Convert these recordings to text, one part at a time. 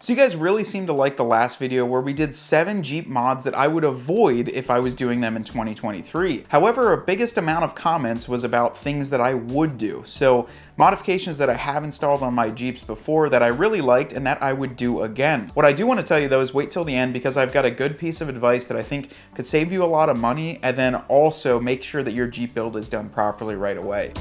So you guys really seem to like the last video where we did 7 Jeep mods that I would avoid if I was doing them in 2023. However, a biggest amount of comments was about things that I would do. So modifications that I have installed on my Jeeps before that I really liked and that I would do again. What I do want to tell you though is wait till the end, because I've got a good piece of advice that I think could save you a lot of money, and then also make sure that your Jeep build is done properly right away.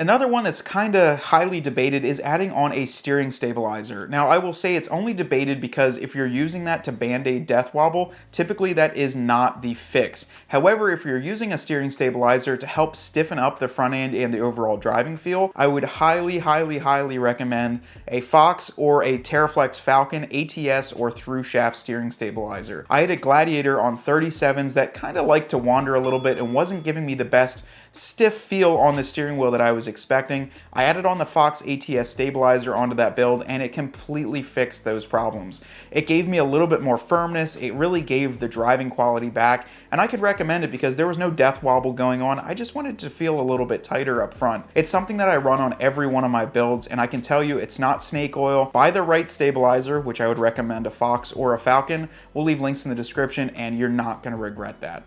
Another one that's kind of highly debated is adding on a steering stabilizer. Now, I will say it's only debated because if you're using that to band-aid death wobble, typically that is not the fix. However, if you're using a steering stabilizer to help stiffen up the front end and the overall driving feel, I would highly recommend a Fox or a TerraFlex Falcon ATS or through shaft steering stabilizer. I had a Gladiator on 37s that kind of liked to wander a little bit and wasn't giving me the best stiff feel on the steering wheel that I was expecting. I added on the Fox ATS Stabilizer onto that build and it completely fixed those problems. It gave me a little bit more firmness, it really gave the driving quality back, and I could recommend it because there was no death wobble going on. I just wanted to feel a little bit tighter up front. It's something that I run on every one of my builds, and I can tell you it's not snake oil. Buy the right stabilizer, which I would recommend a Fox or a Falcon. We'll leave links in the description and you're not going to regret that.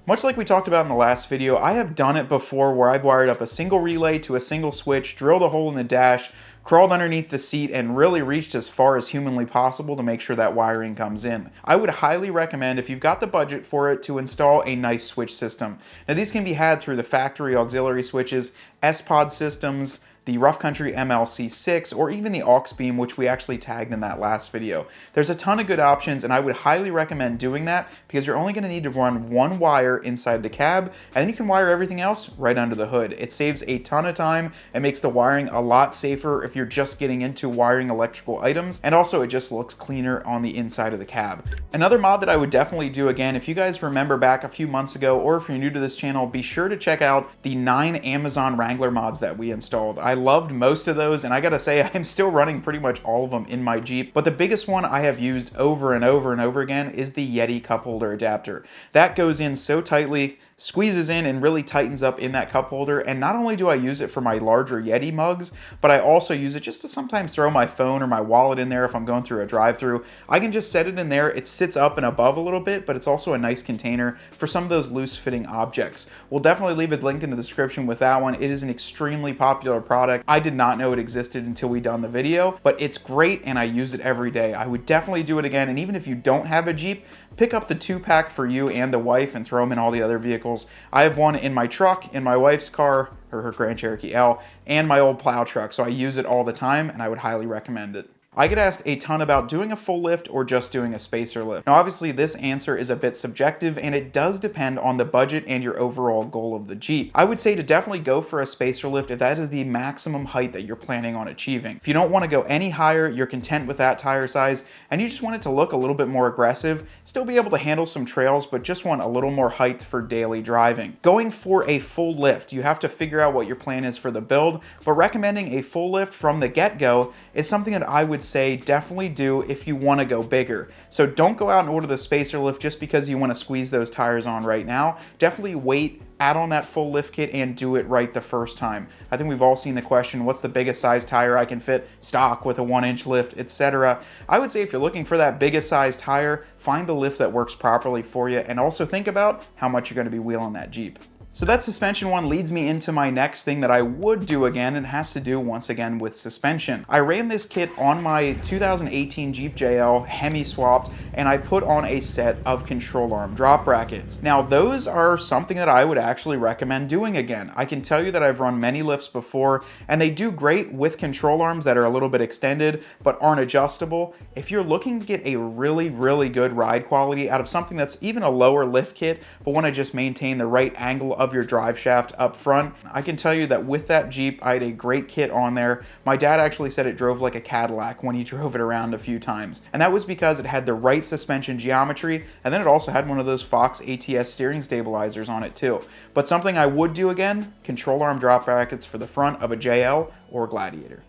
Much like we talked about in the last video, I have done it before where I've wired up a single relay to a single switch, drilled a hole in the dash, crawled underneath the seat, and really reached as far as humanly possible to make sure that wiring comes in. I would highly recommend, if you've got the budget for it, to install a nice switch system. Now these can be had through the factory auxiliary switches, S-Pod systems, the Rough Country MLC6, or even the aux beam, which we actually tagged in that last video. There's a ton of good options, and I would highly recommend doing that because you're only going to need to run one wire inside the cab, and then you can wire everything else right under the hood. It saves a ton of time. It makes the wiring a lot safer if you're just getting into wiring electrical items, and also it just looks cleaner on the inside of the cab. Another mod that I would definitely do again, if you guys remember back a few months ago, or if you're new to this channel, be sure to check out the 9 Amazon Wrangler mods that we installed. I loved most of those, and I gotta say I'm still running pretty much all of them in my Jeep, but the biggest one I have used over and over again is the YETI Cup Holder Adapter. That goes in so tightly, squeezes in and really tightens up in that cup holder, and not only do I use it for my larger YETI mugs, but I also use it just to sometimes throw my phone or my wallet in there if I'm going through a drive-through. I can just set it in there. It sits up and above a little bit, but it's also a nice container for some of those loose-fitting objects. We'll definitely leave a link in the description with that one. It is an extremely popular product. I did not know it existed until we done the video, but it's great and I use it every day. I would definitely do it again, and even if you don't have a Jeep, pick up the 2-pack for you and the wife and throw them in all the other vehicles. I have one in my truck, in my wife's car, or her Grand Cherokee L, and my old plow truck, so I use it all the time and I would highly recommend it. I get asked a ton about doing a full lift or just doing a spacer lift. Now obviously this answer is a bit subjective and it does depend on the budget and your overall goal of the Jeep. I would say to definitely go for a spacer lift if that is the maximum height that you're planning on achieving. If you don't want to go any higher, you're content with that tire size, and you just want it to look a little bit more aggressive, still be able to handle some trails, but just want a little more height for daily driving. Going for a full lift, you have to figure out what your plan is for the build, but recommending a full lift from the get-go is something that I would say definitely do if you want to go bigger. So don't go out and order the spacer lift just because you want to squeeze those tires on right now. Definitely wait, add on that full lift kit, and do it right the first time. I think we've all seen the question, what's the biggest size tire I can fit stock with a 1-inch lift, etc. I would say if you're looking for that biggest size tire, find a lift that works properly for you, and also think about how much you're going to be wheeling that Jeep. So that suspension one leads me into my next thing that I would do again, and it has to do once again with suspension. I ran this kit on my 2018 Jeep JL Hemi swapped, and I put on a set of control arm drop brackets. Now those are something that I would actually recommend doing again. I can tell you that I've run many lifts before and they do great with control arms that are a little bit extended but aren't adjustable. If you're looking to get a really good ride quality out of something that's even a lower lift kit but want to just maintain the right angle of your drive shaft up front, I can tell you that with that Jeep, I had a great kit on there. My dad actually said it drove like a Cadillac when he drove it around a few times. And that was because it had the right suspension geometry, and then it also had one of those Fox ATS steering stabilizers on it too. But something I would do again, control arm drop brackets for the front of a JL or Gladiator.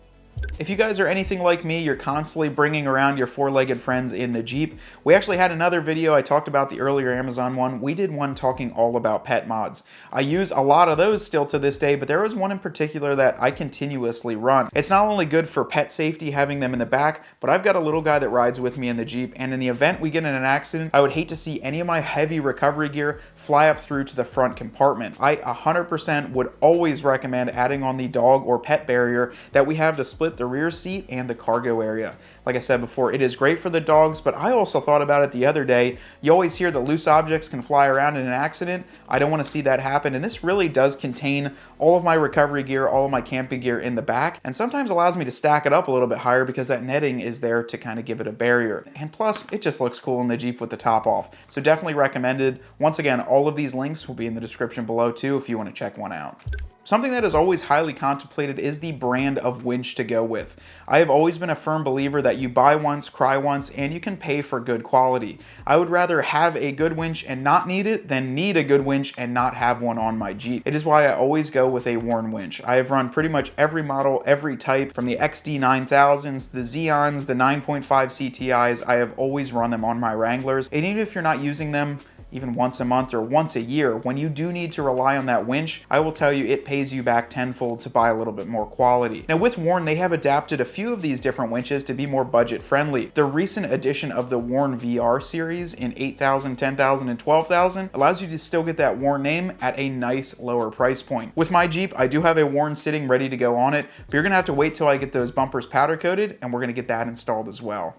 If you guys are anything like me, you're constantly bringing around your four-legged friends in the Jeep. We actually had another video, I talked about the earlier Amazon one. We did one talking all about pet mods. I use a lot of those still to this day, but there was one in particular that I continuously run. It's not only good for pet safety having them in the back, but I've got a little guy that rides with me in the Jeep, and in the event we get in an accident, I would hate to see any of my heavy recovery gear fly up through to the front compartment. I 100% would always recommend adding on the dog or pet barrier that we have to split the rear seat and the cargo area. Like I said before, it is great for the dogs, but I also thought about it the other day. You always hear that loose objects can fly around in an accident. I don't want to see that happen, and this really does contain all of my recovery gear, all of my camping gear in the back, and sometimes allows me to stack it up a little bit higher because that netting is there to kind of give it a barrier. And plus, it just looks cool in the Jeep with the top off. So definitely recommended. Once again, all of these links will be in the description below too if you want to check one out. Something that is always highly contemplated is the brand of winch to go with. I have always been a firm believer that you buy once, cry once, and you can pay for good quality. I would rather have a good winch and not need it than need a good winch and not have one on my Jeep. It is why I always go with a Warn winch. I have run pretty much every model, every type, from the XD9000s, the Xeons, the 9.5 CTIs. I have always run them on my Wranglers. And even if you're not using them even once a month or once a year, when you do need to rely on that winch, I will tell you it pays you back tenfold to buy a little bit more quality. Now with Warn, they have adapted a few of these different winches to be more budget friendly. The recent edition of the Warn VR series in 8,000, 10,000, and 12,000 allows you to still get that Warn name at a nice lower price point. With my Jeep, I do have a Warn sitting ready to go on it, but you're gonna have to wait till I get those bumpers powder coated, and we're gonna get that installed as well.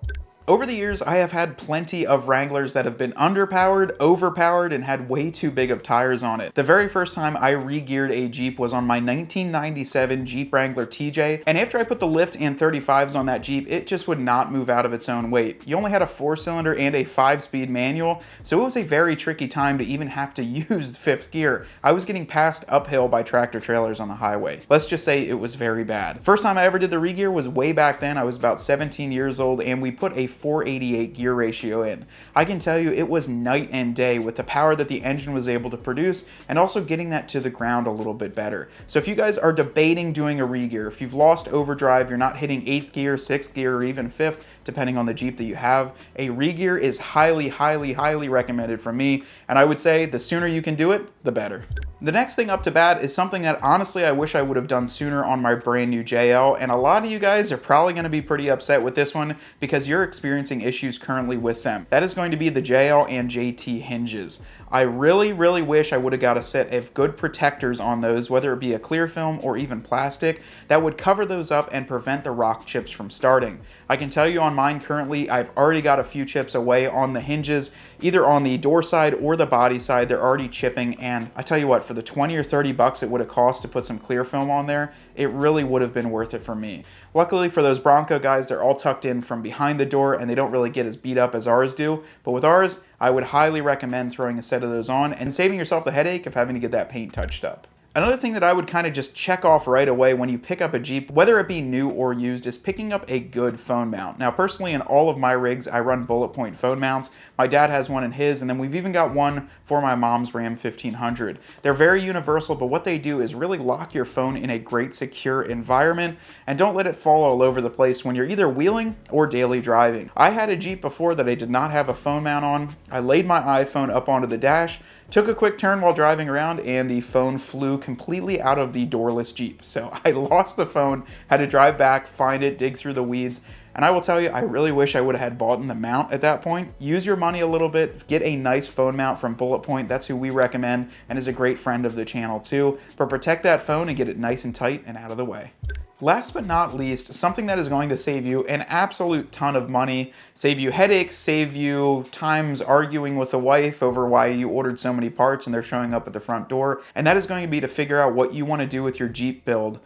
Over the years, I have had plenty of Wranglers that have been underpowered, overpowered, and had way too big of tires on it. The very first time I re-geared a Jeep was on my 1997 Jeep Wrangler TJ, and after I put the lift and 35s on that Jeep, it just would not move out of its own weight. You only had a 4-cylinder and a 5-speed manual, so it was a very tricky time to even have to use the 5th gear. I was getting passed uphill by tractor trailers on the highway. Let's just say it was very bad. First time I ever did the re-gear was way back then. I was about 17 years old, and we put a 488 gear ratio in. I can tell you it was night and day with the power that the engine was able to produce, and also getting that to the ground a little bit better. So if you guys are debating doing a re-gear, if you've lost overdrive, you're not hitting 8th gear, 6th gear, or even 5th, depending on the Jeep that you have, a re-gear is highly, highly, highly recommended from me, and I would say the sooner you can do it, the better. The next thing up to bat is something that honestly I wish I would have done sooner on my brand new JL, and a lot of you guys are probably going to be pretty upset with this one because you're experiencing issues currently with them. That is going to be the JL and JT hinges. I really, really wish I would have got a set of good protectors on those, whether it be a clear film or even plastic, that would cover those up and prevent the rock chips from starting. I can tell you on mine currently, I've already got a few chips away on the hinges, either on the door side or the body side. They're already chipping, and I tell you what, for the 20 or 30 bucks it would have cost to put some clear film on there, it really would have been worth it for me. Luckily for those Bronco guys, they're all tucked in from behind the door and they don't really get as beat up as ours do, but with ours, I would highly recommend throwing a set of those on and saving yourself the headache of having to get that paint touched up. Another thing that I would kind of just check off right away when you pick up a Jeep, whether it be new or used, is picking up a good phone mount. Now, personally, in all of my rigs, I run bullet point phone mounts. My dad has one in his, and then we've even got one for my mom's Ram 1500. They're very universal, but what they do is really lock your phone in a great, secure environment, and don't let it fall all over the place when you're either wheeling or daily driving. I had a Jeep before that I did not have a phone mount on. I laid my iPhone up onto the dash, took a quick turn while driving around, and the phone flew completely out of the doorless Jeep. So I lost the phone, had to drive back, find it, dig through the weeds. And I will tell you, I really wish I would have had bought in the mount at that point. Use your money a little bit, get a nice phone mount from Bullet Point. That's who we recommend and is a great friend of the channel too. But protect that phone and get it nice and tight and out of the way. Last but not least, something that is going to save you an absolute ton of money, save you headaches, save you times arguing with the wife over why you ordered so many parts and they're showing up at the front door. And that is going to be to figure out what you want to do with your Jeep build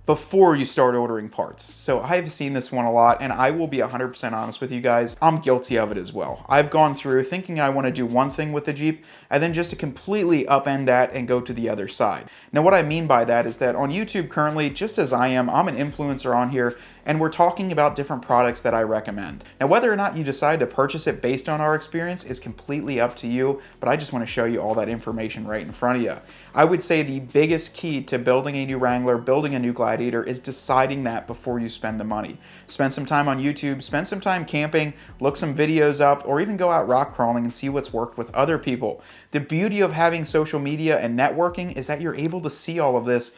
before you start ordering parts. So I've seen this one a lot, and I will be 100% honest with you guys, I'm guilty of it as well. I've gone through thinking I want to do one thing with the Jeep, and then just to completely upend that and go to the other side. Now what I mean by that is that on YouTube currently, just as I am, I'm an influencer on here, and we're talking about different products that I recommend. Now whether or not you decide to purchase it based on our experience is completely up to you, but I just want to show you all that information right in front of you. I would say the biggest key to building a new Wrangler, building a new glide radiator is deciding that before you spend the money. Spend some time on YouTube, spend some time camping, look some videos up, or even go out rock crawling and see what's worked with other people. The beauty of having social media and networking is that you're able to see all of this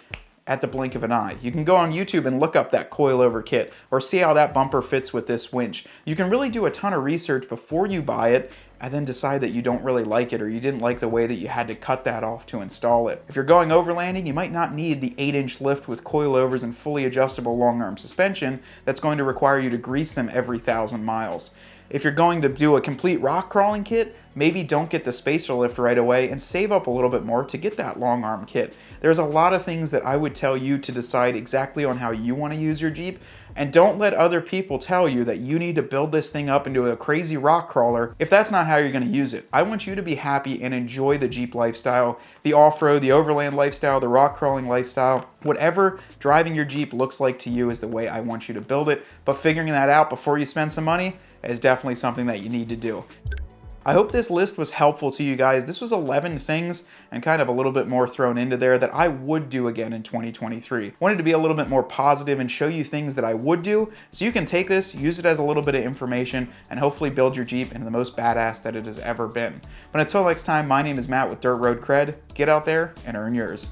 at the blink of an eye. You can go on YouTube and look up that coilover kit or see how that bumper fits with this winch. You can really do a ton of research before you buy it and then decide that you don't really like it or you didn't like the way that you had to cut that off to install it. If you're going overlanding, you might not need the 8-inch lift with coilovers and fully adjustable long arm suspension that's going to require you to grease them every 1,000 miles. If you're going to do a complete rock crawling kit, maybe don't get the spacer lift right away and save up a little bit more to get that long arm kit. There's a lot of things that I would tell you to decide exactly on how you want to use your Jeep, and don't let other people tell you that you need to build this thing up into a crazy rock crawler if that's not how you're going to use it. I want you to be happy and enjoy the Jeep lifestyle, the off-road, the overland lifestyle, the rock crawling lifestyle. Whatever driving your Jeep looks like to you is the way I want you to build it, but figuring that out before you spend some money is definitely something that you need to do. I hope this list was helpful to you guys. This was 11 things and kind of a little bit more thrown into there that I would do again in 2023. Wanted to be a little bit more positive and show you things that I would do so you can take this, use it as a little bit of information, and hopefully build your Jeep into the most badass that it has ever been. But until next time, my name is Matt with Dirt Road Cred. Get out there and earn yours.